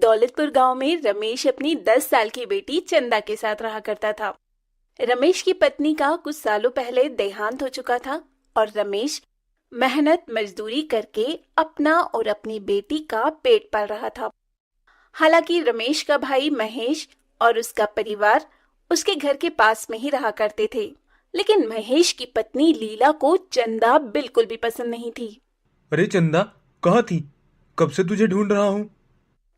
दौलतपुर गांव में रमेश अपनी 10 साल की बेटी चंदा के साथ रहा करता था। रमेश की पत्नी का कुछ सालों पहले देहांत हो चुका था और रमेश मेहनत मजदूरी करके अपना और अपनी बेटी का पेट पाल रहा था। हालांकि रमेश का भाई महेश और उसका परिवार उसके घर के पास में ही रहा करते थे, लेकिन महेश की पत्नी लीला को चंदा बिल्कुल भी पसंद नहीं थी। अरे चंदा, कहाँ थी? कब से तुझे ढूंढ रहा हूँ।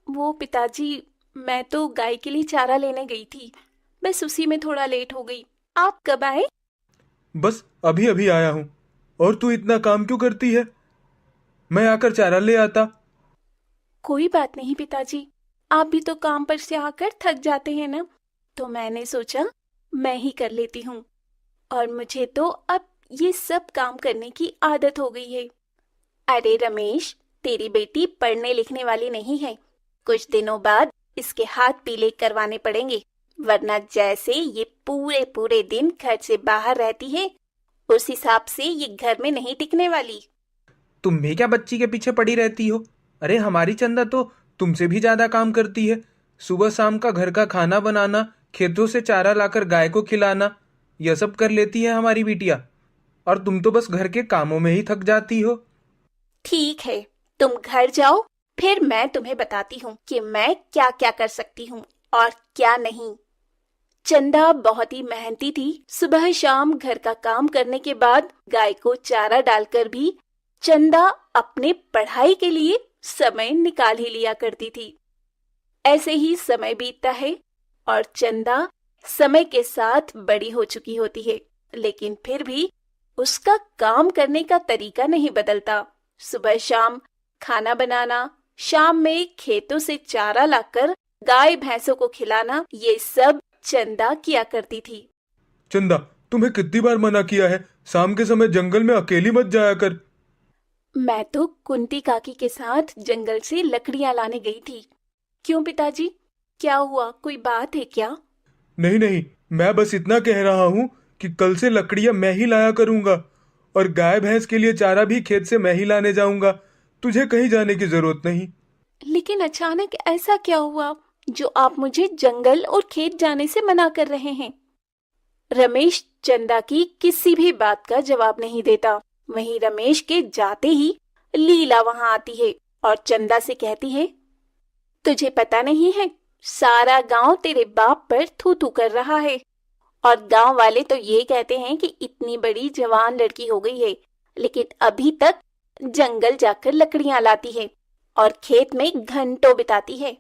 वो पिताजी, मैं तो गाय के लिए चारा लेने गई थी, बस उसी में थोड़ा लेट हो गई। आप कब आए? बस अभी अभी आया हूँ। और तू इतना काम क्यों करती है? मैं आकर चारा ले आता। कोई बात नहीं पिताजी, आप भी तो काम पर से आकर थक जाते हैं ना, तो मैंने सोचा मैं ही कर लेती हूँ। और मुझे तो अब ये सब काम करने की आदत हो गई है। अरे रमेश, तेरी बेटी पढ़ने लिखने वाली नहीं है। कुछ दिनों बाद इसके हाथ पीले करवाने पड़ेंगे, वरना जैसे ये पूरे पूरे दिन घर से बाहर रहती है, उस हिसाब से ये घर में नहीं टिकने वाली। तुम भी क्या बच्ची के पीछे पड़ी रहती हो? अरे हमारी चंदा तो तुमसे भी ज्यादा काम करती है। सुबह शाम का घर का खाना बनाना, खेतों से चारा लाकर गाय को खिलाना, यह सब कर लेती है हमारी बिटिया। और तुम तो बस घर के कामों में ही थक जाती हो। ठीक है, तुम घर जाओ, फिर मैं तुम्हें बताती हूँ कि मैं क्या क्या कर सकती हूँ और क्या नहीं। चंदा बहुत ही मेहनती थी। सुबह शाम घर का काम करने के बाद गाय को चारा डालकर भी चंदा अपने पढ़ाई के लिए समय निकाल ही लिया करती थी। ऐसे ही समय बीतता है और चंदा समय के साथ बड़ी हो चुकी होती है, लेकिन फिर भी उसका काम करने का तरीका नहीं बदलता। सुबह शाम खाना बनाना, शाम में खेतों से चारा लाकर गाय भैंसों को खिलाना, ये सब चंदा किया करती थी। चंदा, तुम्हें कितनी बार मना किया है, शाम के समय जंगल में अकेली मत जाया कर। मैं तो कुंती काकी के साथ जंगल से लकड़ियां लाने गई थी। क्यों पिताजी, क्या हुआ, कोई बात है क्या? नहीं नहीं, मैं बस इतना कह रहा हूँ कि कल से लकड़ियां मैं ही लाया करूंगा। और गाय भैंस के लिए चारा भी खेत से मैं ही लाने जाऊंगा। तुझे कहीं जाने की जरूरत नहीं। लेकिन अचानक ऐसा क्या हुआ जो आप मुझे जंगल और खेत जाने से मना कर रहे हैं? रमेश चंदा की किसी भी बात का जवाब नहीं देता। वहीं रमेश के जाते ही लीला वहां आती है और चंदा से कहती है, तुझे पता नहीं है, सारा गांव तेरे बाप पर थू थू कर रहा है। और गांव वाले तो ये कहते हैं कि इतनी बड़ी जवान लड़की हो गई है, लेकिन अभी तक जंगल जाकर लकड़ियां लाती है और खेत में घंटों बिताती है।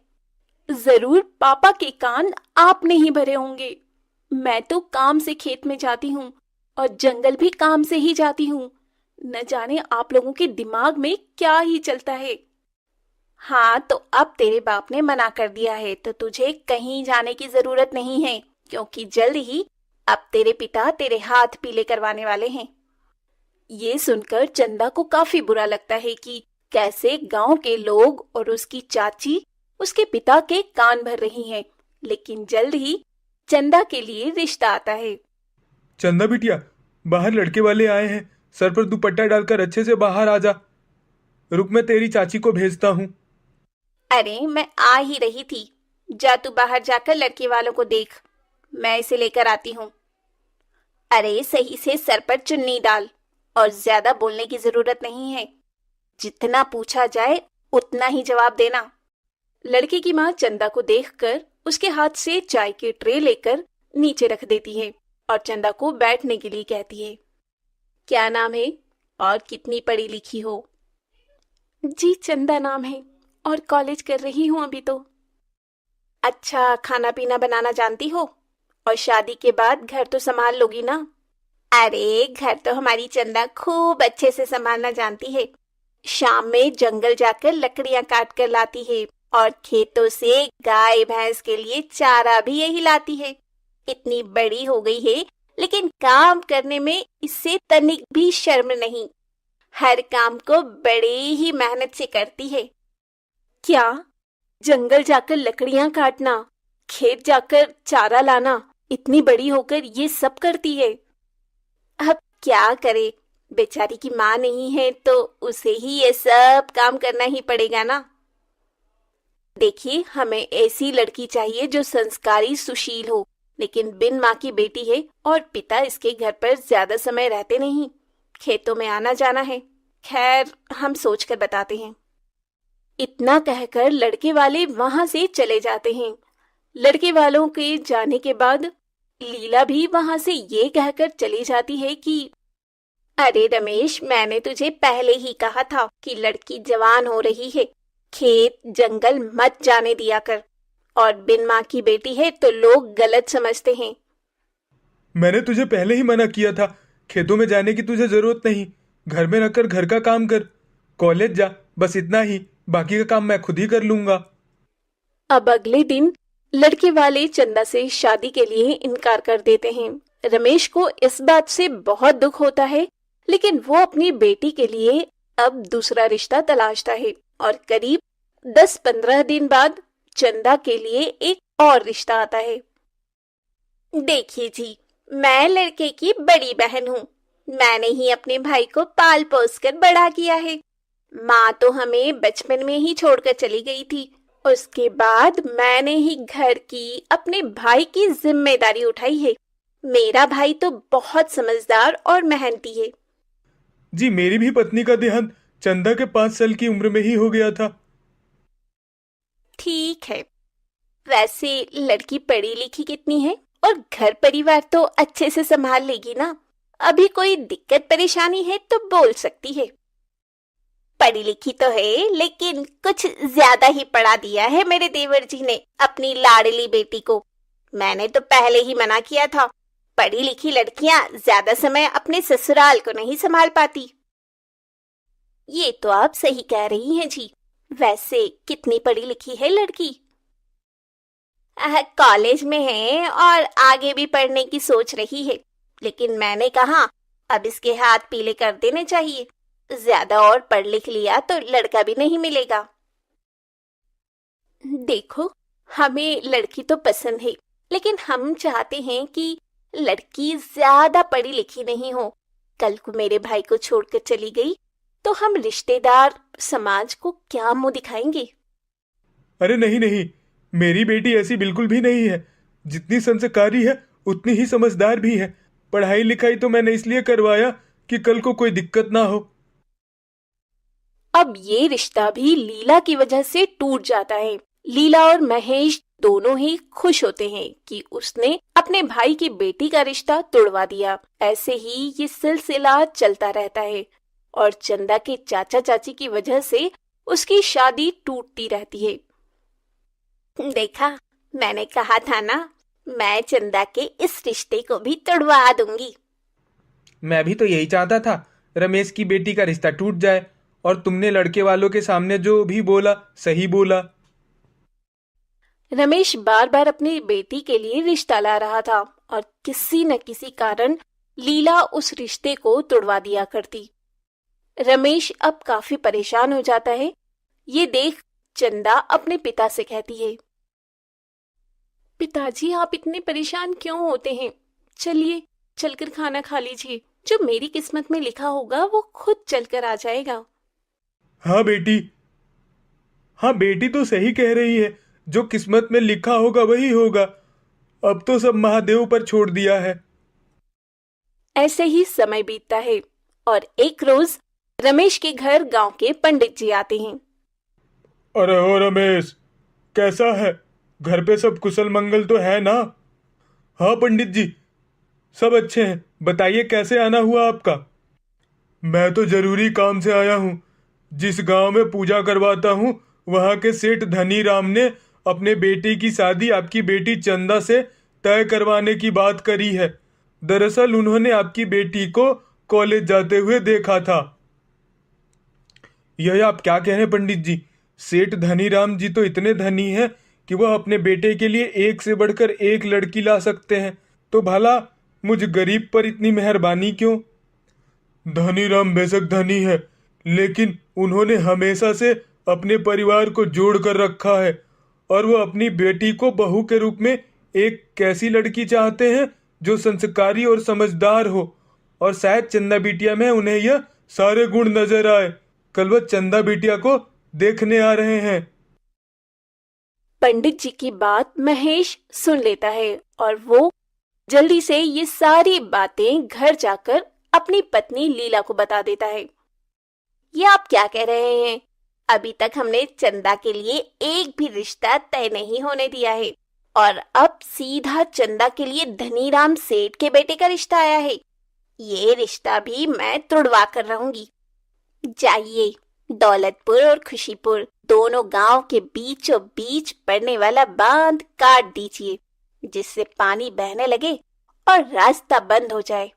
जरूर पापा के कान आपने ही भरे होंगे। मैं तो काम से खेत में जाती हूँ और जंगल भी काम से ही जाती हूँ। न जाने आप लोगों के दिमाग में क्या ही चलता है। हाँ, तो अब तेरे बाप ने मना कर दिया है तो तुझे कहीं जाने की जरूरत नहीं है, क्योंकि जल्द ही अब तेरे पिता तेरे हाथ पीले करवाने वाले हैं। ये सुनकर चंदा को काफी बुरा लगता है कि कैसे गांव के लोग और उसकी चाची उसके पिता के कान भर रही हैं, लेकिन जल्द ही चंदा के लिए रिश्ता आता है। चंदा बिटिया, बाहर लड़के वाले आए हैं। सर पर दुपट्टा डालकर अच्छे से बाहर आ जा। रुक, मैं तेरी चाची को भेजता हूँ। अरे मैं आ ही रही थी, जा तू बाहर जाकर लड़के वालों को देख, मैं इसे लेकर आती हूँ। अरे सही से सर पर चुन्नी डाल और ज्यादा बोलने की जरूरत नहीं है। जितना पूछा जाए उतना ही जवाब देना। लड़के की माँ चंदा को देखकर उसके हाथ से चाय की ट्रे लेकर नीचे रख देती है और चंदा को बैठने के लिए कहती है। क्या नाम है और कितनी पढ़ी लिखी हो? जी चंदा नाम है और कॉलेज कर रही हूँ अभी तो। अच्छा, खाना पीना बनाना जानती हो? और शादी के बाद घर तो संभाल लोगी ना? अरे घर तो हमारी चंदा खूब अच्छे से संभालना जानती है। शाम में जंगल जाकर लकड़ियां काट कर लाती है और खेतों से गाय भैंस के लिए चारा भी यही लाती है। इतनी बड़ी हो गई है, लेकिन काम करने में इससे तनिक भी शर्म नहीं। हर काम को बड़ी ही मेहनत से करती है। क्या? जंगल जाकर लकड़ियां काटना, खेत जाकर चारा लाना, इतनी बड़ी होकर ये सब करती है? अब क्या करे, बेचारी की माँ नहीं है तो उसे ही ये सब काम करना ही पड़ेगा ना। देखिए, हमें ऐसी लड़की चाहिए जो संस्कारी सुशील हो, लेकिन बिन माँ की बेटी है और पिता इसके घर पर ज्यादा समय रहते नहीं, खेतों में आना जाना है। खैर, हम सोच कर बताते हैं। इतना कहकर लड़के वाले वहां से चले जाते हैं। लड़के वालों के जाने के बाद लीला भी वहां से ये कहकर चली जाती है कि अरे रमेश, मैंने तुझे पहले ही कहा था कि लड़की जवान हो रही है, खेत जंगल मत जाने दिया कर। और बिन माँ की बेटी है तो लोग गलत समझते हैं। मैंने तुझे पहले ही मना किया था, खेतों में जाने की तुझे जरूरत नहीं। घर में रहकर घर का काम कर, कॉलेज जा, बस इतना ही। बाकी का काम मैं खुद ही कर लूंगा। अब अगले दिन लड़के वाले चंदा से शादी के लिए इनकार कर देते हैं। रमेश को इस बात से बहुत दुख होता है, लेकिन वो अपनी बेटी के लिए अब दूसरा रिश्ता तलाशता है और करीब 10-15 दिन बाद चंदा के लिए एक और रिश्ता आता है। देखिए जी, मैं लड़के की बड़ी बहन हूँ। मैंने ही अपने भाई को पाल पोस कर बड़ा किया है। माँ तो हमें बचपन में ही छोड़कर चली गई थी। उसके बाद मैंने ही घर की अपने भाई की जिम्मेदारी उठाई है। मेरा भाई तो बहुत समझदार और मेहनती है। जी, मेरी भी पत्नी का देहांत चंदा के 5 साल की उम्र में ही हो गया था। ठीक है, वैसे लड़की पढ़ी लिखी कितनी है और घर परिवार तो अच्छे से संभाल लेगी ना? अभी कोई दिक्कत परेशानी है तो बोल सकती है। पढ़ी लिखी तो है, लेकिन कुछ ज्यादा ही पढ़ा दिया है मेरे देवर जी ने अपनी लाडली बेटी को। मैंने तो पहले ही मना किया था, पढ़ी लिखी लड़कियां ज्यादा समय अपने ससुराल को नहीं संभाल पाती। ये तो आप सही कह रही हैं जी। वैसे कितनी पढ़ी लिखी है लड़की? कॉलेज में है और आगे भी पढ़ने की सोच रही है, लेकिन मैंने कहा अब इसके हाथ पीले कर देने चाहिए। ज्यादा और पढ़ लिख लिया तो लड़का भी नहीं मिलेगा। देखो, हमें लड़की तो पसंद है, लेकिन हम चाहते हैं कि लड़की ज्यादा पढ़ी लिखी नहीं हो। कल को मेरे भाई को छोड़कर चली गई तो हम रिश्तेदार समाज को क्या मुंह दिखाएंगे? अरे नहीं नहीं, मेरी बेटी ऐसी बिल्कुल भी नहीं है। जितनी संस्कारी है उतनी ही समझदार भी है। पढ़ाई लिखाई तो मैंने इसलिए करवाया कि कल को कोई दिक्कत ना हो। अब ये रिश्ता भी लीला की वजह से टूट जाता है। लीला और महेश दोनों ही खुश होते हैं कि उसने अपने भाई की बेटी का रिश्ता तोड़वा दिया। ऐसे ही ये सिलसिला चलता रहता है और चंदा के चाचा चाची की वजह से उसकी शादी टूटती रहती है। देखा, मैंने कहा था ना, मैं चंदा के इस रिश्ते को भी तोड़वा दूंगी। मैं भी तो यही चाहता था, रमेश की बेटी का रिश्ता टूट जाए। और तुमने लड़के वालों के सामने जो भी बोला सही बोला। रमेश बार बार अपनी बेटी के लिए रिश्ता ला रहा था और किसी न किसी कारण लीला उस रिश्ते को तोड़वा दिया करती। रमेश अब काफी परेशान हो जाता है। ये देख चंदा अपने पिता से कहती है, पिताजी, आप इतने परेशान क्यों होते हैं? चलिए, चलकर खाना खा लीजिए। जो मेरी किस्मत में लिखा होगा वो खुद चलकर आ जाएगा। हाँ बेटी, हाँ बेटी तो सही कह रही है। जो किस्मत में लिखा होगा वही होगा। अब तो सब महादेव पर छोड़ दिया है। ऐसे ही समय बीतता है और एक रोज रमेश के घर गांव के पंडित जी आते हैं। अरे ओ रमेश, कैसा है? घर पे सब कुशल मंगल तो है ना? हाँ पंडित जी, सब अच्छे हैं। बताइए कैसे आना हुआ आपका? मैं तो जरूरी काम से आया हूँ। जिस गांव में पूजा करवाता हूँ वहां के सेठ धनी राम ने अपने बेटे की शादी आपकी बेटी चंदा से तय करवाने की बात करी है। दरअसल उन्होंने आपकी बेटी को कॉलेज जाते हुए देखा था। यह आप क्या कह रहे हैं पंडित जी? सेठ धनी राम जी तो इतने धनी हैं कि वह अपने बेटे के लिए एक से बढ़कर एक लड़की ला सकते हैं। तो भला मुझ गरीब पर इतनी मेहरबानी क्यों? धनी राम बेशक धनी है, लेकिन उन्होंने हमेशा से अपने परिवार को जोड़ कर रखा है। और वो अपनी बेटी को बहू के रूप में एक कैसी लड़की चाहते हैं जो संस्कारी और समझदार हो। और शायद चंदा बिटिया में उन्हें यह सारे गुण नजर आए। कल वह चंदा बिटिया को देखने आ रहे हैं। पंडित जी की बात महेश सुन लेता है और वो जल्दी से ये सारी बातें घर जाकर अपनी पत्नी लीला को बता देता है। ये आप क्या कह रहे हैं? अभी तक हमने चंदा के लिए एक भी रिश्ता तय नहीं होने दिया है और अब सीधा चंदा के लिए धनीराम सेठ के बेटे का रिश्ता आया है। ये रिश्ता भी मैं तुड़वा कर रहूंगी। जाइए, दौलतपुर और खुशीपुर दोनों गांव के बीचों बीच पड़ने वाला बांध काट दीजिए, जिससे पानी बहने लगे और रास्ता बंद हो जाए।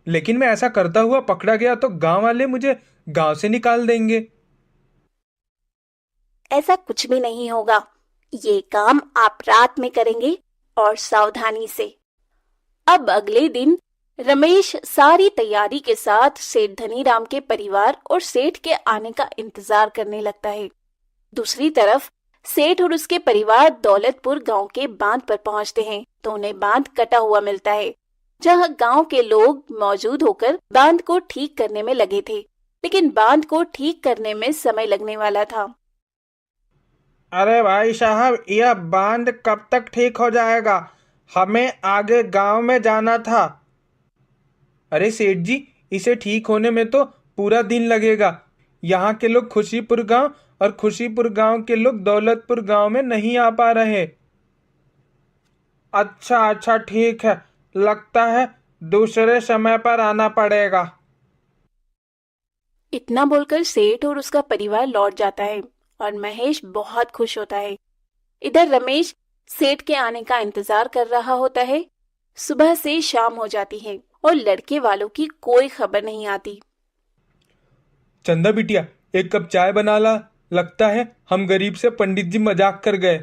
लेकिन मैं ऐसा करता हुआ पकड़ा गया तो गांव वाले मुझे गांव से निकाल देंगे। ऐसा कुछ भी नहीं होगा। ये काम आप रात में करेंगे और सावधानी से। अब अगले दिन रमेश सारी तैयारी के साथ सेठ धनीराम के परिवार और सेठ के आने का इंतजार करने लगता है। दूसरी तरफ सेठ और उसके परिवार दौलतपुर गांव के बांध पर पहुंचते हैं तो उन्हें बांध कटा हुआ मिलता है, जहां गांव के लोग मौजूद होकर बांध को ठीक करने में लगे थे, लेकिन बांध को ठीक करने में समय लगने वाला था। अरे भाई साहब, यह बांध कब तक ठीक हो जाएगा? हमें आगे गांव में जाना था। अरे सेठ जी, इसे ठीक होने में तो पूरा दिन लगेगा। यहाँ के लोग खुशीपुर गांव और खुशीपुर गांव के लोग दौलतपुर गांव में नहीं आ पा रहे। अच्छा अच्छा, ठीक है, लगता है दूसरे समय पर आना पड़ेगा। इतना बोलकर सेठ और उसका परिवार लौट जाता है और महेश बहुत खुश होता है। इधर रमेश सेठ के आने का इंतजार कर रहा होता है। सुबह से शाम हो जाती है और लड़के वालों की कोई खबर नहीं आती। चंदा बिटिया, एक कप चाय बना ला। लगता है हम गरीब से पंडित जी मजाक कर गए।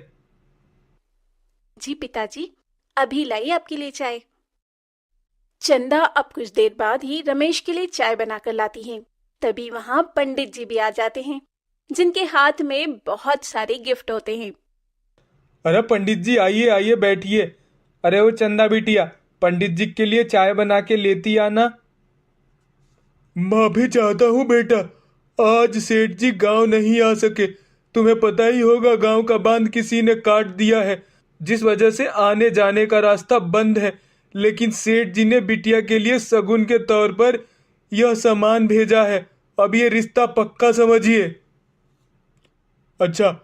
जी पिताजी, अभी लाई आपके लिए चाय। चंदा अब कुछ देर बाद ही रमेश के लिए चाय बनाकर लाती है। तभी वहां पंडित जी भी आ जाते हैं, जिनके हाथ में बहुत सारे गिफ्ट होते हैं। अरे पंडित जी, आइए आइए, बैठिए। अरे वो चंदा बिटिया, पंडित जी के लिए चाय बना के लेती आना। माफी चाहता हूँ बेटा, आज सेठ जी गांव नहीं आ सके। तुम्हें पता ही होगा, गांव का बांध किसी ने काट दिया है, जिस वजह से आने जाने का रास्ता बंद है। लेकिन सेठ जी ने बिटिया के लिए शगुन के तौर पर यह सामान भेजा है। अब ये रिश्ता पक्का समझिए। अच्छा,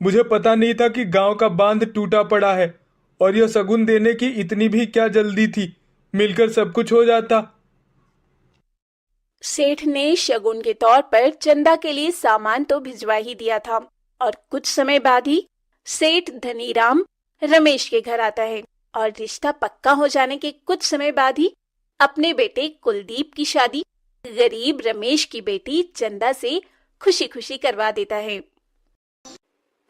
मुझे पता नहीं था कि गांव का बांध टूटा पड़ा है, और यह शगुन देने की इतनी भी क्या जल्दी थी। मिलकर सब कुछ हो जाता। सेठ ने शगुन के तौर पर चंदा के लिए सामान तो भिजवा ही दिया था और कुछ समय बाद ही सेठ धनीराम रमेश के घर आता है और रिश्ता पक्का हो जाने के कुछ समय बाद ही अपने बेटे कुलदीप की शादी गरीब रमेश की बेटी चंदा से खुशी खुशी करवा देता है।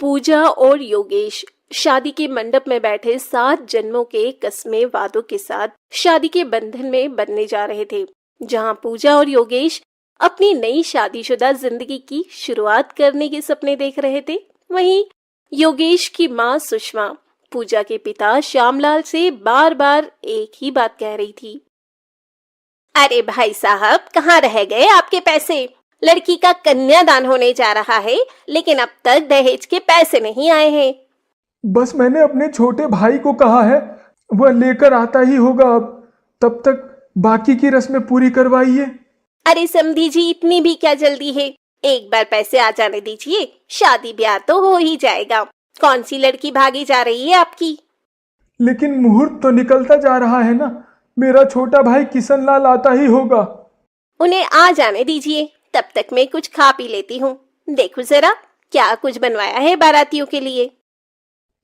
पूजा और योगेश शादी के मंडप में बैठे 7 जन्मों के कस्मे वादों के साथ शादी के बंधन में बंधने जा रहे थे। जहां पूजा और योगेश अपनी नई शादीशुदा जिंदगी की शुरुआत करने के सपने देख रहे थे, वहीं योगेश की मां सुषमा पूजा के पिता श्यामलाल से बार बार एक ही बात कह रही थी। अरे भाई साहब, कहाँ रह गए आपके पैसे? लड़की का कन्यादान होने जा रहा है, लेकिन अब तक दहेज के पैसे नहीं आए हैं। बस मैंने अपने छोटे भाई को कहा है, वह लेकर आता ही होगा। अब तब तक बाकी की रस्में पूरी करवाइए। अरे समधी जी, इतनी भी क्या जल्दी है? एक बार पैसे आ जाने दीजिए, शादी ब्याह तो हो ही जाएगा। कौन सी लड़की भागी जा रही है आपकी? लेकिन मुहूर्त तो निकलता जा रहा है ना। मेरा छोटा भाई किशन लाल आता ही होगा। उन्हें आ जाने दीजिए, तब तक मैं कुछ खा पी लेती हूँ। देखो जरा क्या कुछ बनवाया है बारातियों के लिए।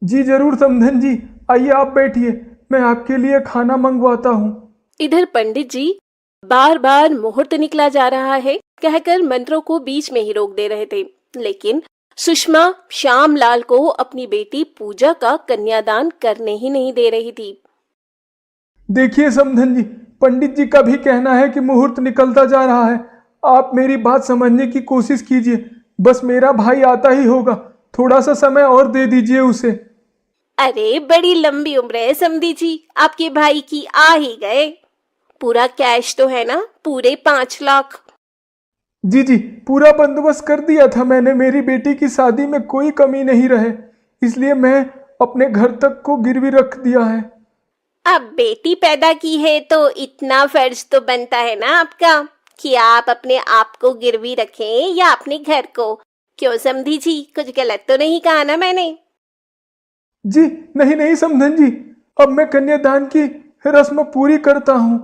जी जरूर समधन जी, आइए आप बैठिए, मैं आपके लिए खाना मंगवाता हूँ। इधर पंडित जी बार बार मुहूर्त निकला जा रहा है कहकर मंत्रों को बीच में ही रोक दे रहे थे, लेकिन सुषमा श्यामलाल को अपनी बेटी पूजा का कन्यादान करने ही नहीं दे रही थी। देखिए समधन जी, पंडित जी का भी कहना है कि मुहूर्त निकलता जा रहा है। आप मेरी बात समझने की कोशिश कीजिए। बस मेरा भाई आता ही होगा, थोड़ा सा समय और दे दीजिए उसे। अरे बड़ी लंबी उम्र है समधी जी, आपके भाई की आ ही गए। पूरा कैश तो है ना? पूरे 5 लाख। जी जी, पूरा बंदोबस्त कर दिया था मैंने। मेरी बेटी की शादी में कोई कमी नहीं रहे। इसलिए मैं अपने घर तक को गिरवी रख दिया है। अब बेटी पैदा की है तो इतना फर्ज तो बनता है ना आपका कि आप अपने आप को गिरवी रखें या अपने घर को। क्यों समधी जी, कुछ गलत तो नहीं कहा ना मैंने? जी नहीं नहीं समधन जी, अब मैं कन्यादान की रस्म पूरी करता हूँ।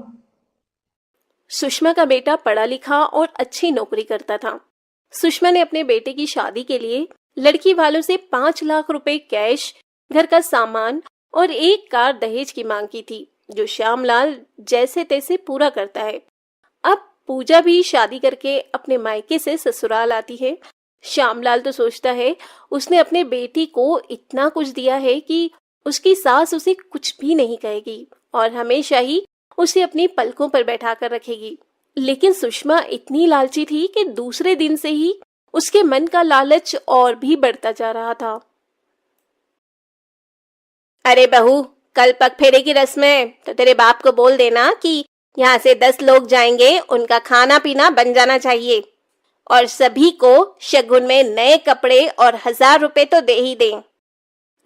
सुषमा का बेटा पढ़ा लिखा और अच्छी नौकरी करता था। सुषमा ने अपने बेटे की शादी के लिए लड़की वालों से 5 लाख रुपए कैश, घर का सामान और एक कार दहेज की मांग की थी, जो श्यामलाल जैसे तैसे पूरा करता है। अब पूजा भी शादी करके अपने मायके से ससुराल आती है। श्यामलाल तो सोचता है उसने अपने बेटी को इतना कुछ दिया है कि उसकी सास उसे कुछ भी नहीं कहेगी और हमेशा ही उसे अपनी पलकों पर बैठा कर रखेगी। लेकिन सुषमा इतनी लालची थी कि दूसरे दिन से ही उसके मन का लालच और भी बढ़ता जा रहा था। अरे बहू, कल पग फेरे की रस्म है तो तेरे बाप को बोल देना कि यहाँ से 10 लोग जाएंगे, उनका खाना पीना बन जाना चाहिए और सभी को शगुन में नए कपड़े और 1000 रुपए तो दे ही दें।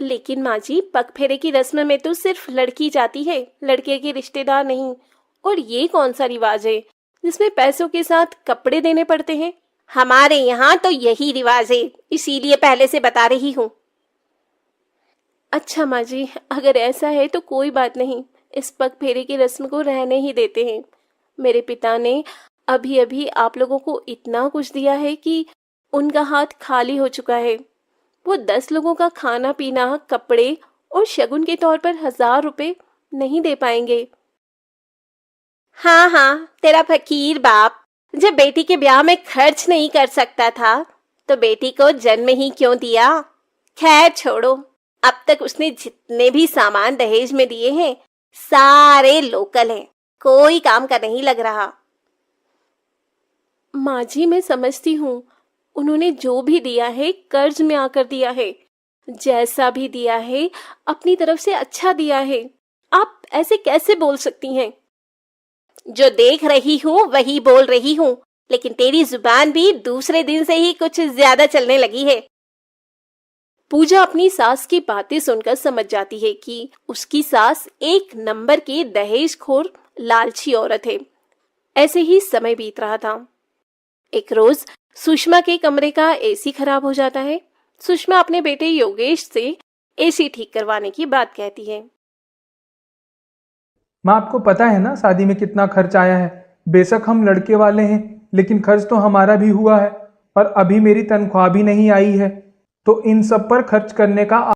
लेकिन माँ जी, पग फेरे की रस्म में तो सिर्फ लड़की जाती है, लड़के के रिश्तेदार नहीं। और ये कौन सा रिवाज है जिसमें पैसों के साथ कपड़े देने पड़ते हैं? हमारे यहाँ तो यही रिवाज है, इसीलिए पहले से बता रही हूँ। अच्छा माँ जी, अगर ऐसा है तो कोई बात नहीं, इस पग फेरे की रस्म को रहने ही देते हैं। मेरे पिता ने अभी अभी आप लोगों को इतना कुछ दिया है कि उनका हाथ खाली हो चुका है। वो 10 लोगों का खाना पीना, कपड़े और शगुन के तौर पर 1000 रुपए नहीं दे पाएंगे। हाँ हाँ, तेरा फकीर बाप जब बेटी के ब्याह में खर्च नहीं कर सकता था तो बेटी को जन्म ही क्यों दिया। खैर छोड़ो, अब तक उसने जितने भी सामान दहेज में दिए हैं सारे लोकल हैं, कोई काम का नहीं लग रहा। माँ जी, मैं समझती हूँ, उन्होंने जो भी दिया है कर्ज में आकर दिया है। जैसा भी दिया है अपनी तरफ से अच्छा दिया है। आप ऐसे कैसे बोल सकती हैं? जो देख रही हूँ वही बोल रही हूँ, लेकिन तेरी जुबान भी दूसरे दिन से ही कुछ ज्यादा चलने लगी है। पूजा अपनी सास की बातें सुनकर समझ जाती है कि उसकी सास एक नंबर की दहेजखोर लालची औरत है। ऐसे ही समय बीत रहा था। एक रोज सुषमा के कमरे का एसी खराब हो जाता है। सुषमा अपने बेटे योगेश से एसी ठीक करवाने की बात कहती है। माँ, आपको पता है ना शादी में कितना खर्च आया है। बेशक हम लड़के वाले हैं, लेकिन खर्च तो हमारा भी हुआ है और अभी मेरी तनख्वाह भी नहीं आई है, तो इन सब पर खर्च करने का